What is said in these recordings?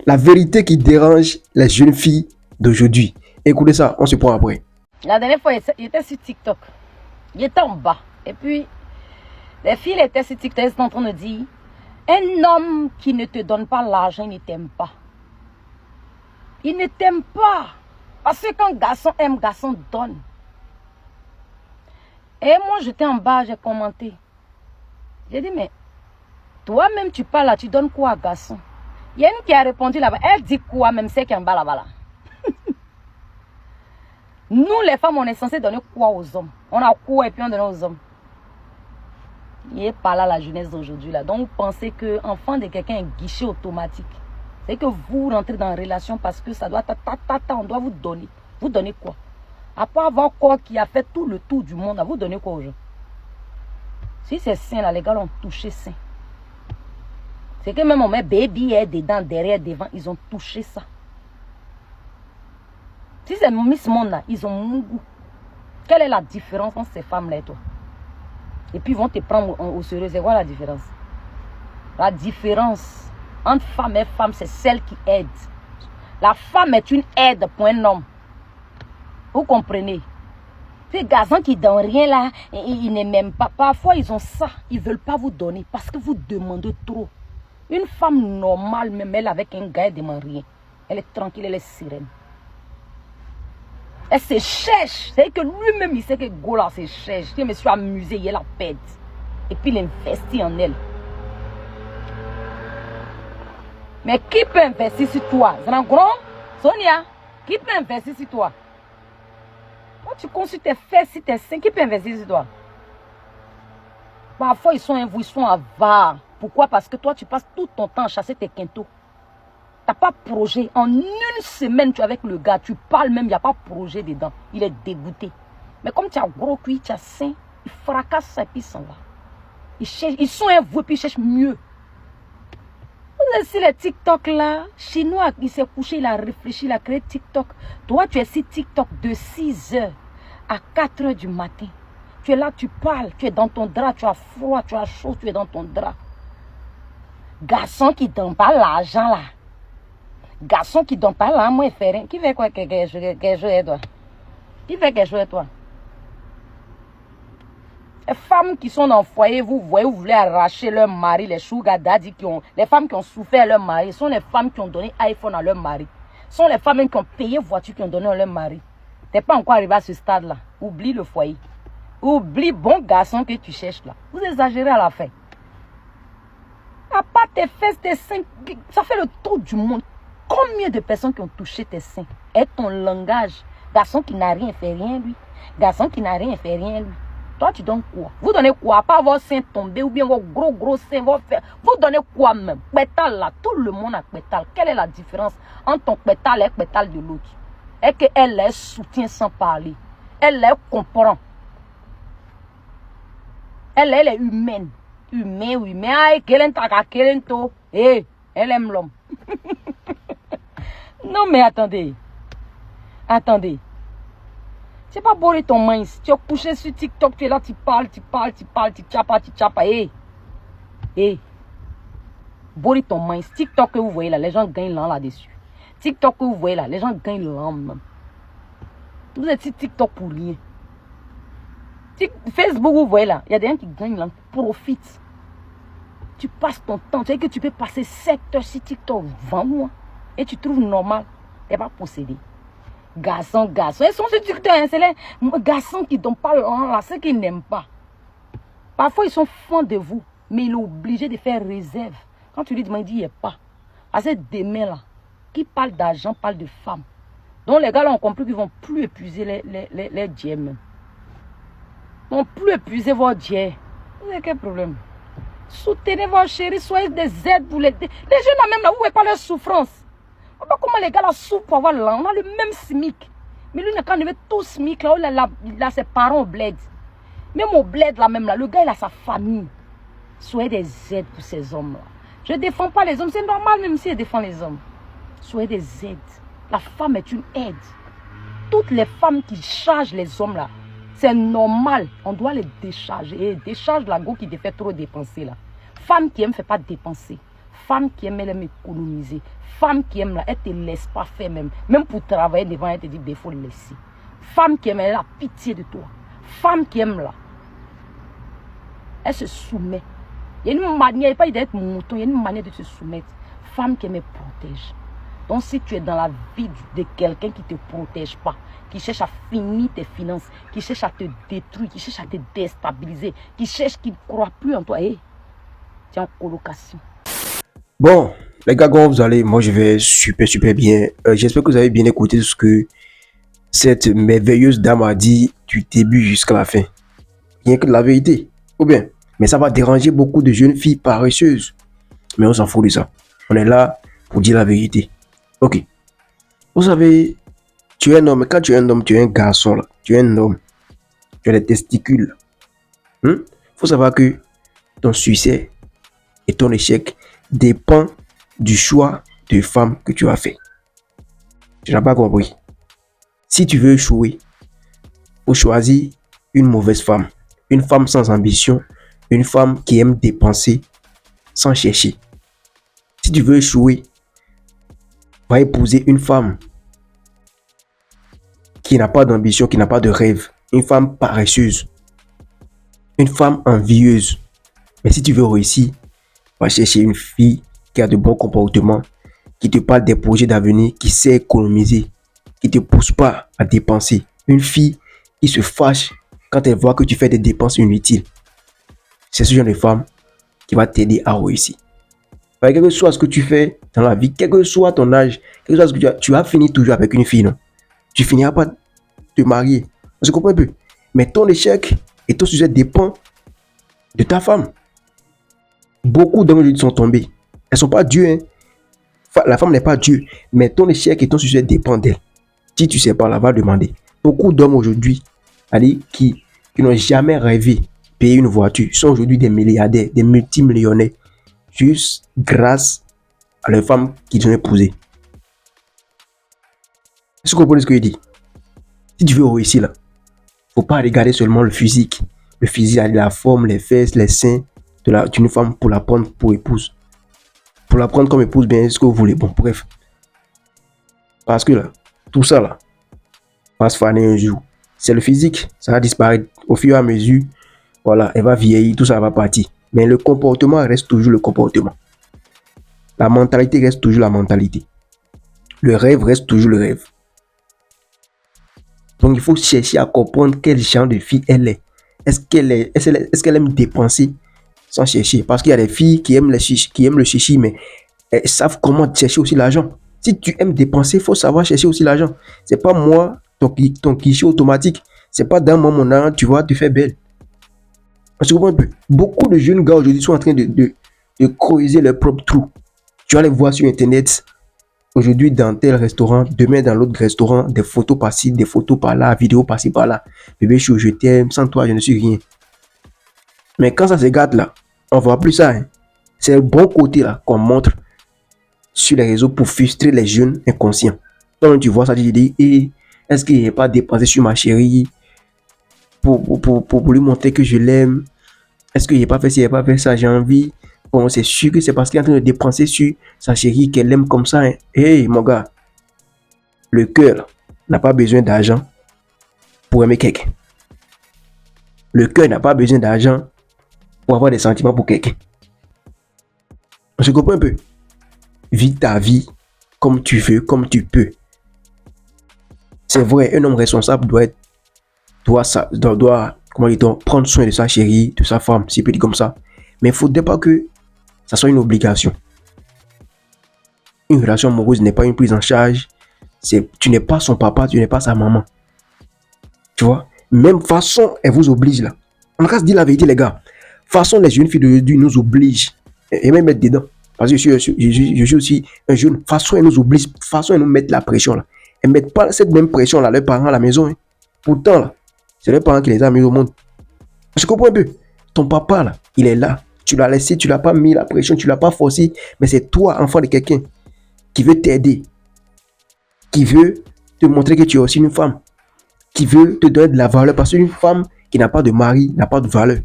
La vérité qui dérange les jeunes filles d'aujourd'hui. Écoutez ça, on se prend après. La dernière fois, il était sur TikTok. Il était en bas. Et puis, les filles étaient sur TikTok, elles étaient en train de dire, un homme qui ne te donne pas l'argent, il ne t'aime pas. Il ne t'aime pas. Parce que quand garçon aime, garçon donne. Et moi, j'étais en bas, j'ai commenté. J'ai dit, mais toi-même, tu parles là, tu donnes quoi à garçon? Il y a une qui a répondu là-bas. Elle dit quoi, même c'est qui est en bas là-bas là. Nous, les femmes, on est censé donner quoi aux hommes? On a quoi et puis on donne aux hommes? Il n'est pas là la jeunesse d'aujourd'hui là. Donc, vous pensez que enfant de quelqu'un est guichet automatique. C'est que vous rentrez dans une relation parce que ça doit... on doit vous donner. Vous donnez quoi? Après avoir quoi qui a fait tout le tour du monde, à vous donner quoi aux gens? Si c'est sain là, les gars l'ont touché sain. C'est que même on met baby est dedans, derrière, devant, ils ont touché ça. Si c'est Miss Monde là, ils ont Mougou. Quelle est la différence entre ces femmes-là et toi? Et puis ils vont te prendre au sérieux. C'est quoi la différence? La différence entre femme et femme, c'est celle qui aide. La femme est une aide pour un homme. Vous comprenez? Ces garçons qui ne donnent rien là, ils ne m'aiment pas. Parfois ils ont ça, ils ne veulent pas vous donner parce que vous demandez trop. Une femme normale, même elle avec un gars, elle ne demande rien. Elle est tranquille, elle est sereine. Elle se cherche. C'est que lui-même, il sait que Gola se cherche. Je me suis amusé, il la pète. Et puis il investit en elle. Mais qui peut investir sur toi? Grand Sonia, qui peut investir sur toi? Quand tu consultes tes fesses, si tes seins, qui peut investir sur toi? Parfois, ils sont avares. Pourquoi? Parce que toi, tu passes tout ton temps à chasser tes quintos. Tu n'as pas de projet. En une semaine, tu es avec le gars, tu parles même, il n'y a pas de projet dedans. Il est dégoûté. Mais comme tu as gros cuit, tu as sein, il fracasse ça et puis il s'en va. Ils sont avoués puis ils cherchent mieux. Vous avez les TikTok là, Chinois, il s'est couché, il a réfléchi, il a créé TikTok. Toi, tu es sur TikTok de 6h à 4h du matin. Tu es là, tu parles, tu es dans ton drap, tu as froid, tu as chaud, tu es dans ton drap. Garçon qui ne donne pas l'argent là. Garçon qui ne donne pas l'argent, moi, il fait rien. Qui fait quoi que je toi? Qui fait que je toi? Les femmes qui sont dans le foyer, vous voyez, vous voulez arracher leur mari, les sugar daddy les femmes qui ont souffert leur mari, sont les femmes qui ont donné iPhone à leur mari. Sont les femmes qui ont payé voiture qui ont donné à leur mari. Tu n'es pas encore arrivé à ce stade-là. Oublie le foyer. Oublie bon garçon que tu cherches là. Vous exagérez à la fin. À part tes fesses, tes seins, ça fait le tour du monde. Combien de personnes qui ont touché tes seins? Et ton langage. Garçon qui n'a rien fait rien lui. Garçon qui n'a rien fait rien lui. Toi, tu donnes quoi? Vous donnez quoi? Pas vos seins tombés ou bien vos gros seins. Vous donnez quoi même? Pétale là. Tout le monde a pétale. Quelle est la différence entre ton pétale et le pétale de l'autre? Et qu'elle les soutient sans parler. Elle les comprend. Elle est humaine. Humaine. Aïe, elle aime l'homme. Non, mais attendez. Attendez. C'est pas bourrer ton main. Tu es couché sur TikTok, tu es là, tu parles, tu tchapa. Bourrer ton main. TikTok que vous voyez là, les gens gagnent là-dessus. TikTok que vous voyez là, les gens gagnent même. Vous êtes sur TikTok pour rien. Facebook, vous voyez là, il y a des gens qui gagnent là, profitent. Tu passes ton temps, tu sais que tu peux passer 7 heures sur TikTok, 20 mois, et tu trouves normal, tu n'es pas possédé. Garçons, ils sont sur TikTok, hein, c'est les garçons qui ne donnent pas là, ceux qui n'aiment pas. Parfois, ils sont fans de vous, mais il est obligé de faire réserve. Quand tu lui demandes, il dit, il n'y a pas. Parce que demain là, qui parle d'argent, parle de femmes. Donc les gars là ont compris qu'ils ne vont plus épuiser les dieux même. Ils ne vont plus épuiser vos dieux. Vous avez quel problème? Soutenez vos chéris, soyez des aides pour les jeunes là même là, vous ne voyez pas leur souffrance. Comment les gars là souffrent pour avoir là, on a le même SMIC. Mais lui, quand il met tout SMIC là, il a ses parents au bled. Même au bled là même là, le gars il a sa famille. Soyez des aides pour ces hommes là. Je ne défends pas les hommes, c'est normal même si je défends les hommes. Soyez des aides. La femme est une aide. Toutes les femmes qui chargent les hommes là, c'est normal. On doit les décharger. Et décharge la go qui te fait trop dépenser là. Femme qui aime ne fait pas dépenser. Femme qui aime, elle aime économiser. Femme qui aime, là, elle ne te laisse pas faire même. Même pour travailler devant, elle te dit, il faut le laisser. Femme qui aime, elle a pitié de toi. Femme qui aime, là, elle se soumet. Il y a une manière, il n'y a pas d'être mouton, il y a une manière de se soumettre. Femme qui aime, elle protège. Donc si tu es dans la vie de quelqu'un qui ne te protège pas, qui cherche à finir tes finances, qui cherche à te détruire, qui cherche à te déstabiliser, qui ne croit plus en toi, tu es en colocation. Bon, les gars, comment vous allez? Moi, je vais super bien. J'espère que vous avez bien écouté ce que cette merveilleuse dame a dit du début jusqu'à la fin. Rien que de la vérité. Ou bien, mais ça va déranger beaucoup de jeunes filles paresseuses. Mais on s'en fout de ça. On est là pour dire la vérité. Ok. Vous savez, tu es un homme. Quand tu es un homme, tu es un garçon. Là. Tu es un homme. Tu as des testicules. Faut savoir que ton succès et ton échec dépend du choix de femme que tu as fait. Tu n'as pas compris. Si tu veux échouer, faut choisir une mauvaise femme. Une femme sans ambition. Une femme qui aime dépenser sans chercher. Si tu veux échouer, va épouser une femme qui n'a pas d'ambition, qui n'a pas de rêve. Une femme paresseuse. Une femme envieuse. Mais si tu veux réussir, va chercher une fille qui a de bons comportements, qui te parle des projets d'avenir, qui sait économiser, qui ne te pousse pas à dépenser. Une fille qui se fâche quand elle voit que tu fais des dépenses inutiles. C'est ce genre de femme qui va t'aider à réussir. Quel que soit ce que tu fais dans la vie, quel que soit ton âge, quel que soit ce que tu vas finir toujours avec une fille, non? Tu finiras pas de te marier. On se comprend un peu. Mais ton échec et ton succès dépend de ta femme. Beaucoup d'hommes aujourd'hui sont tombés. Elles ne sont pas Dieu. La femme n'est pas Dieu. Mais ton échec et ton succès dépendent d'elle. Si tu ne sais pas, là, va demander. Beaucoup d'hommes aujourd'hui, qui n'ont jamais rêvé payer une voiture, sont aujourd'hui des milliardaires, des multimillionnaires, juste grâce à leur femme qu'ils ont épousée. Est-ce que vous comprenez ce que je dis? Si tu veux réussir, là, faut pas regarder seulement le physique. Le physique, la forme, les fesses, les seins d'une femme pour la prendre pour épouse. Pour la prendre comme épouse, bien, ce que vous voulez. Bon, bref. Parce que là, tout ça, là, va se faner un jour. C'est le physique, ça va disparaître au fur et à mesure. Voilà, elle va vieillir, tout ça va partir. Mais le comportement reste toujours le comportement. La mentalité reste toujours la mentalité. Le rêve reste toujours le rêve. Donc, il faut chercher à comprendre quel genre de fille elle est. Est-ce qu'elle aime dépenser sans chercher? Parce qu'il y a des filles qui aiment le chichi, mais elles savent comment chercher aussi l'argent. Si tu aimes dépenser, il faut savoir chercher aussi l'argent. C'est pas moi, ton guichet automatique. C'est pas dans mon argent, tu vois, tu fais belle. Parce que beaucoup de jeunes gars aujourd'hui sont en train de creuser leur propre trou. Tu vas les voir sur Internet. Aujourd'hui, dans tel restaurant, demain dans l'autre restaurant, des photos par-ci, des photos par-là, vidéos par-ci, par-là. Bébé, je t'aime, sans toi, je ne suis rien. Mais quand ça se gâte là, on ne voit plus ça. Hein. C'est le bon côté là qu'on montre sur les réseaux pour frustrer les jeunes inconscients. Donc tu vois ça, tu dis, est-ce qu'il n'est pas dépensé sur ma chérie pour lui montrer que je l'aime? Est-ce qu'il n'a pas fait ci, il n'a pas fait ça, j'ai envie? Bon, c'est sûr que c'est parce qu'il est en train de dépenser sur sa chérie qu'elle aime comme ça. Hein. Hey, mon gars, le cœur n'a pas besoin d'argent pour aimer quelqu'un. Le cœur n'a pas besoin d'argent pour avoir des sentiments pour quelqu'un. On se comprend un peu. Vis ta vie comme tu veux, comme tu peux. C'est vrai, un homme responsable doit comment dit-on, prendre soin de sa chérie, de sa femme, si on peut dire comme ça. Mais il ne faudrait pas que ça soit une obligation. Une relation amoureuse n'est pas une prise en charge. Tu n'es pas son papa, tu n'es pas sa maman. Tu vois? Même façon, elle vous oblige là. On va se dire la vérité, les gars. Façon, les jeunes filles d'aujourd'hui nous obligent. Et même mettre dedans. Parce que je suis aussi un jeune. Façon, elles nous obligent. Façon, elles nous mettent la pression là. Elles ne mettent pas cette même pression là, leurs parents à la maison. Hein. Pourtant, là, c'est leurs parents qui les ont mis au monde. Je comprends un peu. Ton papa là, il est là. Tu l'as laissé, tu l'as pas mis la pression, tu l'as pas forcé. Mais c'est toi, enfant de quelqu'un, qui veut t'aider. Qui veut te montrer que tu es aussi une femme. Qui veut te donner de la valeur. Parce qu'une femme qui n'a pas de mari n'a pas de valeur.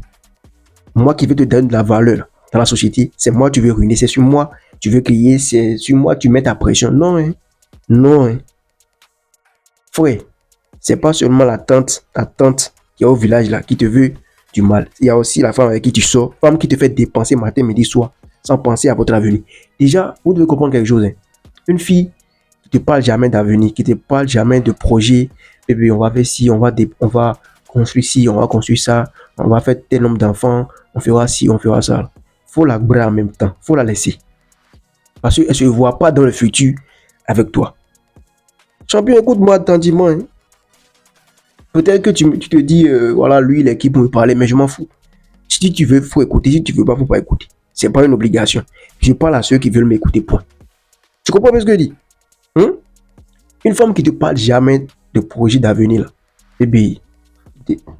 Moi qui veux te donner de la valeur dans la société, c'est moi que tu veux ruiner. C'est sur moi Tu veux crier, c'est sur moi, tu mets ta pression. Non, hein. Non, hein. Frère, c'est pas seulement ta tante qui est au village là, qui te veut du mal. Il y a aussi la femme avec qui tu sors, femme qui te fait dépenser matin, midi, soir, sans penser à votre avenir. Déjà, vous devez comprendre quelque chose. Hein. Une fille qui te parle jamais d'avenir, qui te parle jamais de projet. Bébé, on va faire ci, on va construire ci, on va construire ça, on va faire tel nombre d'enfants, on fera ci, on fera ça. Faut la bras en même temps, faut la laisser. Parce qu'elle ne se voit pas dans le futur avec toi. Champion, écoute-moi attentivement. Hein. Peut-être que tu te dis, voilà, lui, il est qui pour me parler, mais je m'en fous. Si tu veux, il faut écouter. Si tu veux pas, il ne faut pas écouter. Ce n'est pas une obligation. Je parle à ceux qui veulent m'écouter, point. Tu comprends ce que je dis? Hein? Une femme qui ne te parle jamais de projet d'avenir, là, bébé,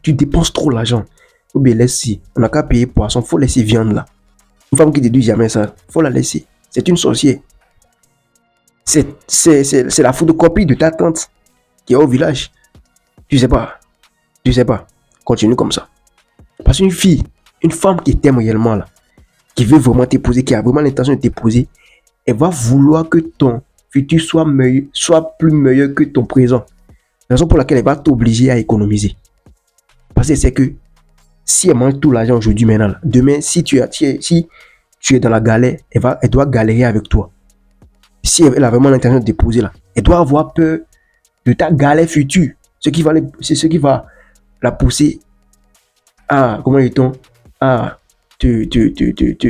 tu dépenses trop l'argent. Bébé, laisse-y. On n'a qu'à payer poisson, il faut laisser viande là. Une femme qui ne te dit jamais ça, il faut la laisser. C'est une sorcière. C'est la photocopie de ta tante qui est au village. Tu sais pas. Tu sais pas. Continue comme ça. Parce qu'une fille, une femme qui t'aime réellement là, qui veut vraiment t'épouser, qui a vraiment l'intention de t'épouser, elle va vouloir que ton futur soit plus meilleur que ton présent. La raison pour laquelle elle va t'obliger à économiser. Parce qu'elle sait que si elle mange tout l'argent aujourd'hui maintenant, là, demain, si tu es dans la galère, elle doit galérer avec toi. Si elle a vraiment l'intention de t'épouser là, elle doit avoir peur de ta galère future. C'est ce qui va la pousser à, comment dit-on, à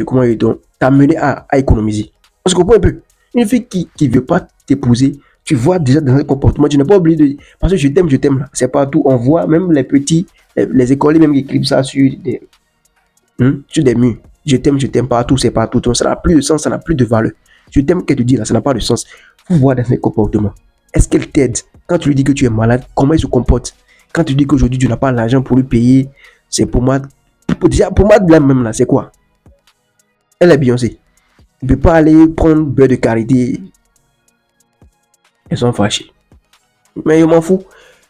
comment dit-on, t'amener à économiser. On se comprend un peu. Une fille qui ne veut pas t'épouser, tu vois déjà dans un comportement, tu n'es pas obligé de dire, parce que je t'aime là. C'est partout. On voit même les petits, les écoliers même qui écrivent ça sur des murs. Je t'aime partout, c'est partout. Ça n'a plus de sens, ça n'a plus de valeur. Je t'aime qu'elle te dit là, ça n'a pas de sens. Faut voir dans ses comportements. Est-ce qu'elle t'aide? Quand tu lui dis que tu es malade, comment elle se comporte? Quand tu dis qu'aujourd'hui tu n'as pas l'argent pour lui payer, c'est pour moi, déjà pour moi de même là, c'est quoi? Elle est Beyoncé. Il ne peut pas aller prendre beurre de karité. Elles sont fâchées. Mais je m'en fous.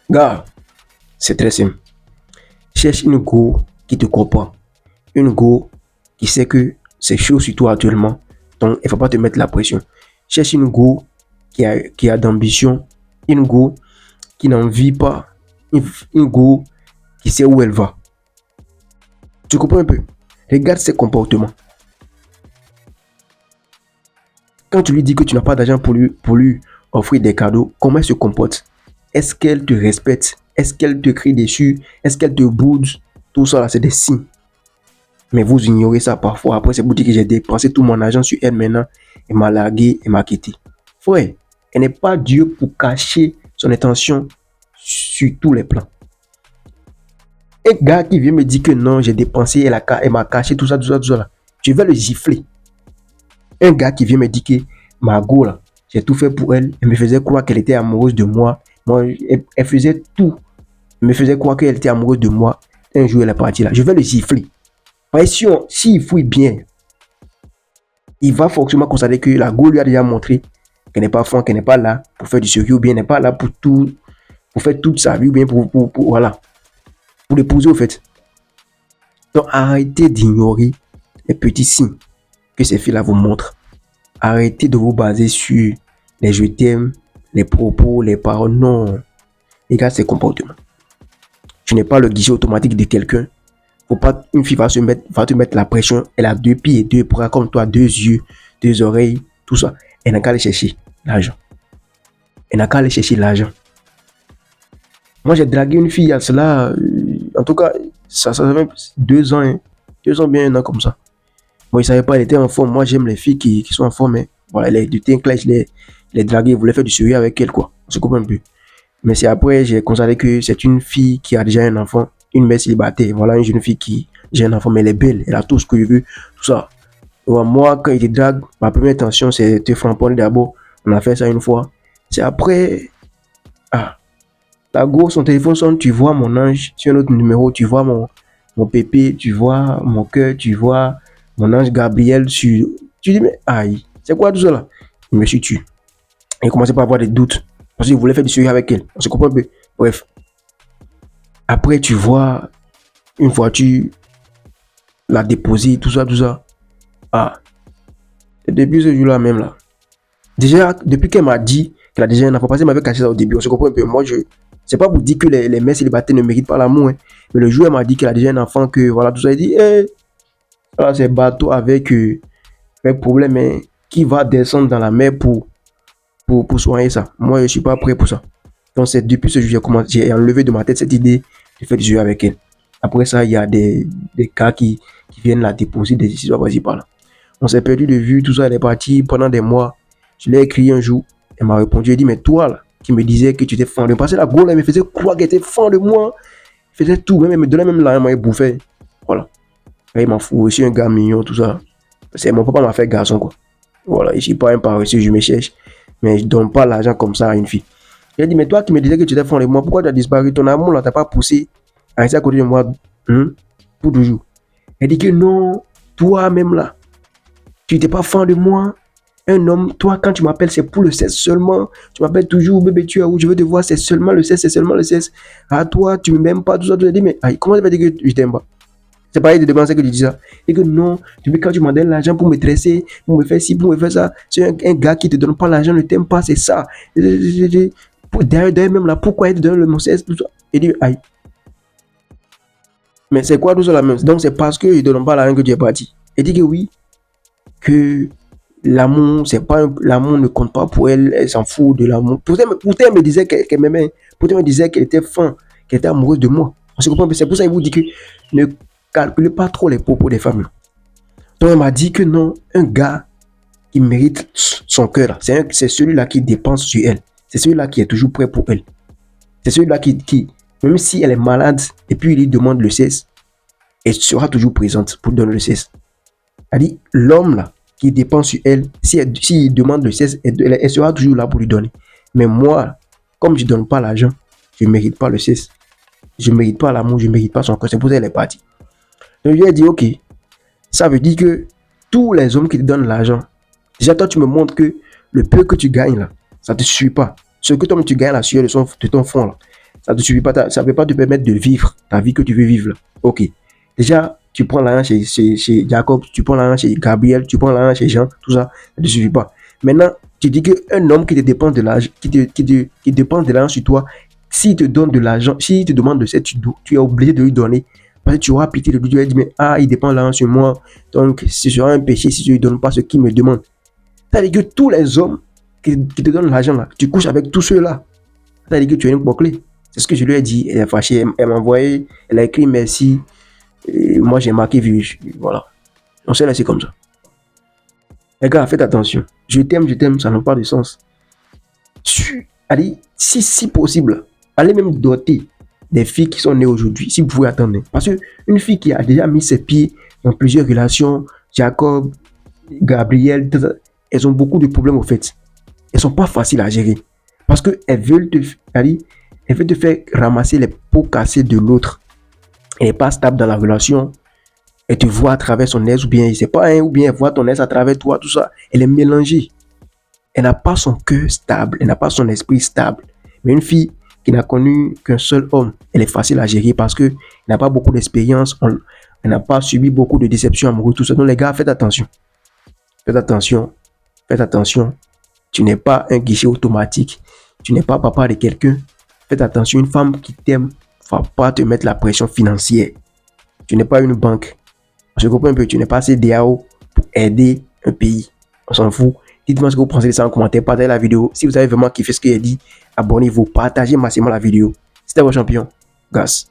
Gars, c'est très simple. Cherche une go qui te comprend. Une go qui sait que c'est chaud sur toi actuellement. Donc, il ne faut pas te mettre la pression. Cherche une go qui a d'ambition. Une go qui n'en vit pas. Une go qui sait où elle va. Tu comprends un peu? Regarde ses comportements. Quand tu lui dis que tu n'as pas d'argent pour lui offrir des cadeaux, comment elle se comporte? Est-ce qu'elle te respecte? Est-ce qu'elle te crie dessus? Est-ce qu'elle te boude? Tout ça là, c'est des signes. Mais vous ignorez ça parfois. Après, c'est pour dire que j'ai dépensé tout mon argent sur elle maintenant. Elle m'a largué, elle m'a quitté. Frère, elle n'est pas Dieu pour cacher son intention sur tous les plans. Un gars qui vient me dire que non, j'ai dépensé, elle m'a caché tout ça là. Je vais le gifler. Un gars qui vient me dire que Margot là, j'ai tout fait pour elle. Elle me faisait croire qu'elle était amoureuse de moi. Elle faisait tout. Elle me faisait croire qu'elle était amoureuse de moi. Un jour, elle est partie là. Je vais le gifler. S'il fouille bien, il va forcément constater que la go lui a déjà montré qu'elle n'est pas franc, qu'elle n'est pas là pour faire du sérieux, ou bien n'est pas là pour faire toute sa vie, ou bien pour l'épouser au fait. Donc arrêtez d'ignorer les petits signes que ces filles-là vous montrent. Arrêtez de vous baser sur les je t'aime, les propos, les paroles. Non. Regarde ses comportements. Tu n'es pas le guichet automatique de quelqu'un. Faut pas, une fille va te mettre la pression. Elle a 2 pieds et 2 bras comme toi, 2 yeux, 2 oreilles, tout ça. Elle n'a qu'à aller chercher l'argent. Moi, j'ai dragué une fille à cela. En tout cas, ça fait 2 ans. 2 ans, bien 1 an comme ça. Moi, il ne savait pas, elle était en forme. Moi, j'aime les filles qui sont en forme. Mais voilà, elle est du teint clair, je l'ai draguée. Je voulais faire du sérieux avec elle, quoi. On se comprend un peu. Mais c'est après, j'ai constaté que c'est une fille qui a déjà un enfant. Une mère célibataire. Voilà, une jeune fille qui j'ai un enfant, mais elle est belle. Elle a tout ce que je veux. Tout ça. Donc, moi, quand il te drague, ma première intention, c'est de te framponner d'abord. On a fait ça une fois. C'est après. La go, son téléphone sonne, tu vois mon ange sur un autre numéro, tu vois mon pépé, tu vois mon cœur, tu vois mon ange Gabriel sur. Tu dis, mais aïe, c'est quoi tout ça là? Il me suis tué. Et il commençait pas à avoir des doutes. Parce qu'il voulait faire du sérieux avec elle. On se comprend un peu. Bref. Après, tu vois une voiture, la déposer, tout ça. Et depuis ce jour-là même là. Déjà, depuis qu'elle m'a dit qu'elle a déjà un enfant, parce qu'elle m'avait caché ça au début, on se comprend un peu. Moi, c'est pas pour dire que les mères célibataires ne méritent pas l'amour, hein. Mais le jour où elle m'a dit qu'elle a déjà un enfant, que voilà, tout ça, elle dit, voilà, c'est bateau avec problème, hein, qui va descendre dans la mer pour soigner ça. Moi, je suis pas prêt pour ça. Donc, c'est depuis ce jour, j'ai enlevé de ma tête cette idée de faire du jeu avec elle. Après ça, il y a des cas qui viennent la déposer des histoires vas-y par là. On s'est perdu de vue, tout ça, elle est partie pendant des mois. Je l'ai écrit un jour, elle m'a répondu, elle dit, mais toi là, qui me disais que tu étais fan de moi, parce que la go, elle me faisait croire qu'elle était fan de moi, elle faisait tout, même elle me donnait même l'argent, elle m'a bouffé. Voilà. Et il m'en fout, je suis un gars mignon, tout ça. C'est mon papa m'a fait garçon, quoi. Voilà, je suis pas un paresseux, je me cherche, mais je donne pas l'argent comme ça à une fille. Elle dit, mais toi qui me disais que tu étais fan de moi, pourquoi tu as disparu? Ton amour là, t'as pas poussé à rester à côté de moi pour toujours. Elle dit que non, toi-même là, tu n'étais pas fan de moi. Un homme, toi, quand tu m'appelles, c'est pour le sexe seulement. Tu m'appelles toujours, bébé, tu es où? Je veux te voir, c'est seulement le sexe, c'est seulement le sexe. À toi, tu ne m'aimes pas, tout ça. Tu as dit, mais comment tu vas dire que je t'aime pas? C'est pareil de demander que tu dis ça. Et que non, quand tu m'as donné l'argent pour me dresser, pour me faire ci, pour me faire ça, c'est un gars qui te donne pas l'argent, ne t'aime pas, c'est ça. D'ailleurs, même là, pourquoi il te donne le mot sexe, tout ça? Il dit, aïe. Mais c'est quoi tout ça la même? Donc c'est parce qu'il ne te donne pas l'argent que tu es parti. Il dit que oui, que l'amour, c'est pas l'amour ne compte pas pour elle, elle s'en fout de l'amour. Pourtant, elle me disait qu'elle m'aimait. Pourtant, elle me disait qu'elle était fan, qu'elle était amoureuse de moi. On se comprend, mais c'est pour ça qu'il vous dit que ne calculez pas trop les propos des femmes. Donc, elle m'a dit que non, un gars qui mérite son cœur, c'est celui-là qui dépense sur elle. C'est celui-là qui est toujours prêt pour elle. C'est celui-là qui, même si elle est malade et puis il lui demande le sexe, elle sera toujours présente pour donner le sexe. Elle dit, l'homme là, qui dépend sur elle, s'il demande le sexe, elle sera toujours là pour lui donner. Mais moi, comme je ne donne pas l'argent, je ne mérite pas le sexe. Je ne mérite pas l'amour, je ne mérite pas son corps. C'est pour ça qu'elle est partie. Donc je lui ai dit, ok, ça veut dire que tous les hommes qui te donnent l'argent, déjà toi tu me montres que le peu que tu gagnes là, ça ne te suffit pas. Ce que toi tu gagnes là sur de ton fond là, ça ne te suffit pas, ça ne peut pas te permettre de vivre ta vie que tu veux vivre là. Ok, déjà tu prends l'argent chez Jacob, tu prends l'argent chez Gabriel, tu prends l'argent chez Jean, tout ça, ça ne te suffit pas. Maintenant, tu dis qu'un homme qui te dépense de l'argent, qui dépense de l'argent sur toi, s'il te donne de l'argent, s'il te demande de ça, tu es obligé de lui donner. Parce que tu auras pitié de lui, tu vas dire, mais il dépend de l'argent sur moi, donc ce sera un péché si je ne lui donne pas ce qu'il me demande. C'est-à-dire que tous les hommes qui te donnent l'argent là, tu couches avec tous ceux-là. C'est-à-dire que tu es une bouclée. C'est ce que je lui ai dit. Elle est fâchée, elle m'a envoyé, elle a écrit merci. Et moi j'ai marqué vu. Voilà. On s'est laissé comme ça. Les gars, faites attention. Je t'aime, ça n'a pas de sens. Allez, si possible, allez même doter des filles qui sont nées aujourd'hui, si vous pouvez attendre. Parce qu'une fille qui a déjà mis ses pieds dans plusieurs relations, Jacob, Gabriel, elles ont beaucoup de problèmes au fait. Elles ne sont pas faciles à gérer. Parce qu'elles veulent te faire ramasser les pots cassés de l'autre. Elle n'est pas stable dans la relation. Elle te voit à travers son ex, ou bien, je sais pas, ou bien elle voit ton ex à travers toi, tout ça. Elle est mélangée. Elle n'a pas son cœur stable, elle n'a pas son esprit stable. Mais une fille qui n'a connu qu'un seul homme, elle est facile à gérer parce qu'elle n'a pas beaucoup d'expérience, elle n'a pas subi beaucoup de déceptions amoureuses, tout ça. Donc les gars, faites attention. Faites attention. Faites attention. Tu n'es pas un guichet automatique. Tu n'es pas papa de quelqu'un. Faites attention. Une femme qui t'aime ne va pas te mettre la pression financière. Tu n'es pas une banque. On se comprend un peu. Tu n'es pas CDAO pour aider un pays. On s'en fout. Dites-moi ce que vous pensez de ça en commentaire. Partagez la vidéo. Si vous avez vraiment kiffé ce qu'il a dit, abonnez-vous. Partagez massivement la vidéo. C'était vos champions. Gas.